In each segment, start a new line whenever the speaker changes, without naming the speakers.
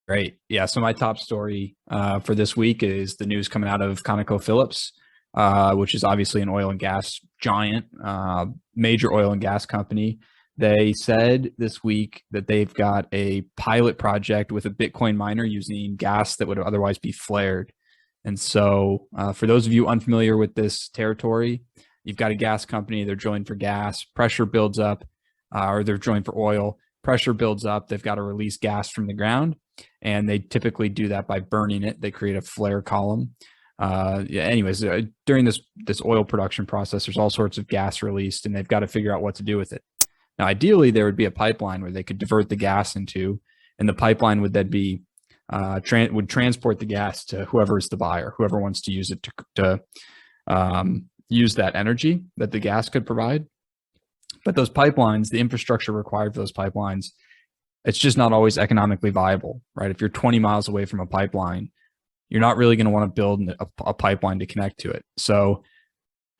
Great. Yeah. So my top story for this week is the news coming out of ConocoPhillips, which is obviously an oil and gas giant, major oil and gas company. They said this week that they've got a pilot project with a Bitcoin miner using gas that would otherwise be flared. And so, for those of you unfamiliar with this territory, you've got a gas company, they're drilling for gas, pressure builds up, or they're drilling for oil, pressure builds up, they've got to release gas from the ground, and they typically do that by burning it. They create a flare column. During this oil production process, there's all sorts of gas released, and they've got to figure out what to do with it. Now, ideally, there would be a pipeline where they could divert the gas into, and the pipeline would then be would transport the gas to whoever is the buyer, whoever wants to use it to use that energy that the gas could provide. But those pipelines, the infrastructure required for those pipelines, it's just not always economically viable, right? If you're 20 miles away from a pipeline, you're not really going to want to build a pipeline to connect to it. So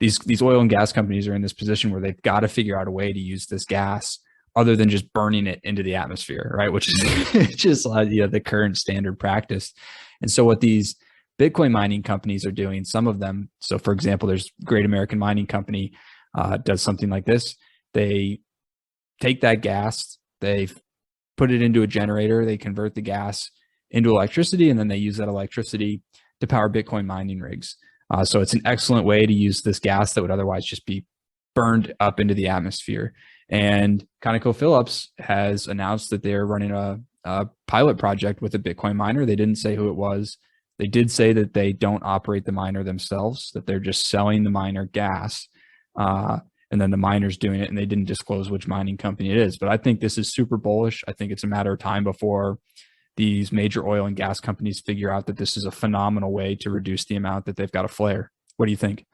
these oil and gas companies are in this position where they've got to figure out a way to use this gas other than just burning it into the atmosphere, right? Which is just the current standard practice. And so what these Bitcoin mining companies are doing, some of them, so for example, there's Great American Mining Company, does something like this. They take that gas, they put it into a generator, they convert the gas into electricity, and then they use that electricity to power Bitcoin mining rigs. So it's an excellent way to use this gas that would otherwise just be burned up into the atmosphere. And ConocoPhillips has announced that they're running a pilot project with a Bitcoin miner. They didn't say who it was. They did say that they don't operate the miner themselves, that they're just selling the miner gas. And then the miner's doing it, and they didn't disclose which mining company it is. But I think this is super bullish. I think it's a matter of time before these major oil and gas companies figure out that this is a phenomenal way to reduce the amount that they've got to flare. What do you think?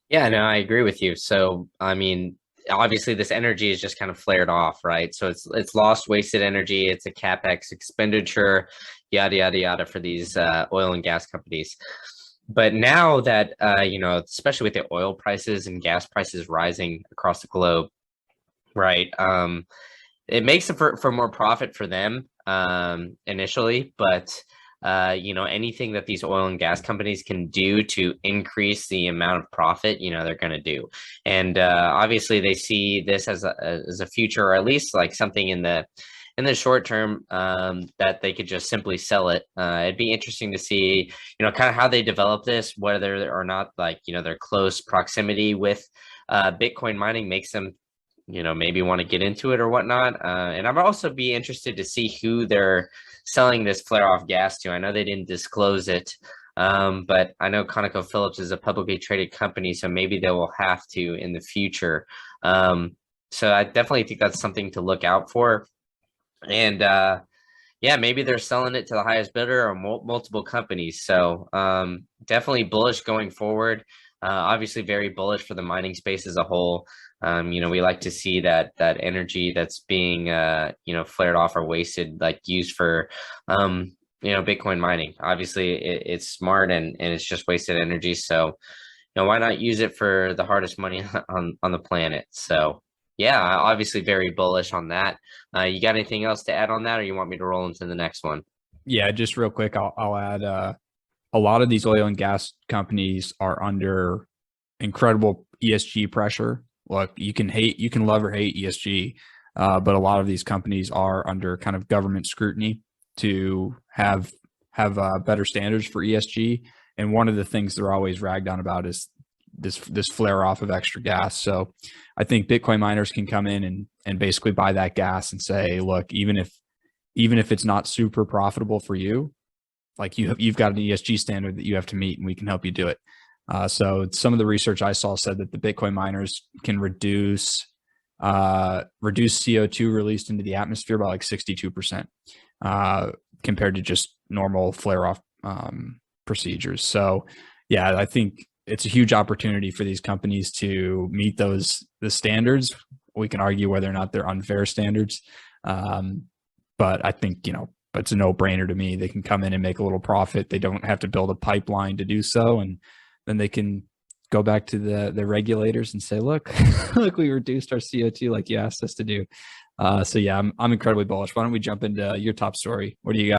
Yeah, no, I agree with you. So, I mean, obviously this energy is just kind of flared off, right? So it's lost wasted energy, it's a capex expenditure, yada yada yada for these oil and gas companies. But now that especially with the oil prices and gas prices rising across the globe, right? It makes it for more profit for them initially, but anything that these oil and gas companies can do to increase the amount of profit, they're going to do. And obviously they see this as a future, or at least like something in the short term, that they could just simply sell it. It'd be interesting to see, kind of how they develop this, whether or not like, their close proximity with Bitcoin mining makes them maybe want to get into it or whatnot. And I'd also be interested to see who they're selling this flare off gas to. I know they didn't disclose it, but I know ConocoPhillips is a publicly traded company, so maybe they will have to in the future. So I definitely think that's something to look out for. And yeah, maybe they're selling it to the highest bidder or multiple companies. So definitely bullish going forward. Obviously very bullish for the mining space as a whole. We like to see that energy that's being flared off or wasted, like used for Bitcoin mining. Obviously it's smart and it's just wasted energy. So why not use it for the hardest money on the planet? So yeah, obviously very bullish on that. You got anything else to add on that, or you want me to roll into the next one?
Yeah, just real quick, I'll add a lot of these oil and gas companies are under incredible ESG pressure. Look, you can love or hate ESG, but a lot of these companies are under kind of government scrutiny to have better standards for ESG. And one of the things they're always ragged on about is this flare off of extra gas. So I think Bitcoin miners can come in and basically buy that gas and say, look, even if it's not super profitable for you, like you've got an ESG standard that you have to meet, and we can help you do it. So some of the research I saw said that the Bitcoin miners can reduce CO2 released into the atmosphere by like 62%, compared to just normal flare off procedures. So yeah, I think it's a huge opportunity for these companies to meet the standards. We can argue whether or not they're unfair standards, but I think but it's a no-brainer to me. They can come in and make a little profit. They don't have to build a pipeline to do so, and then they can go back to the regulators and say, look, look, we reduced our CO2 like you asked us to do. So yeah, I'm incredibly bullish. Why don't we jump into your top story? What do you got?